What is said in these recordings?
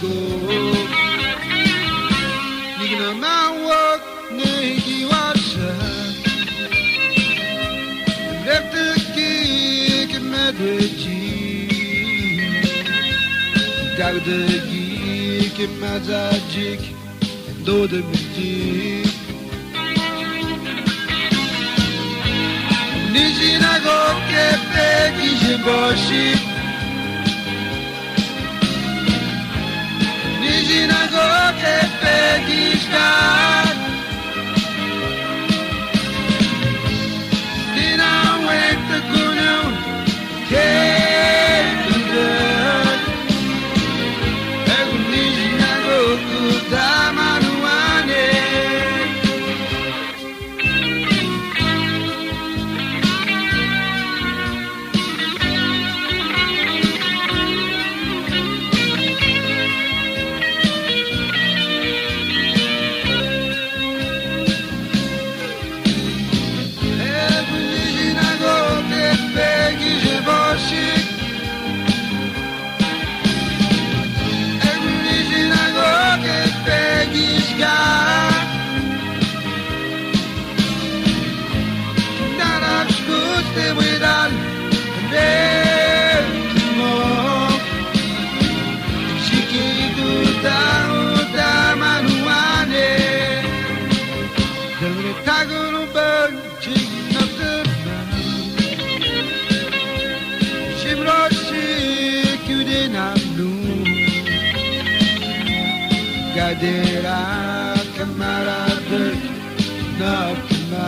go. Nigga my work, nigga washa. Left the gig at Medveji. Got the gig at Mazajik. Do the music. Nizina go get pegi jeboshi. Nizina go get pegi star. Dina wake the gunu. Get the dirt. Ego nizina go kudamanu. Gadera camarade Nakma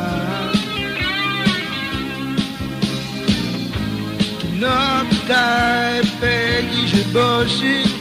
Nakdai Peggy Jeboshi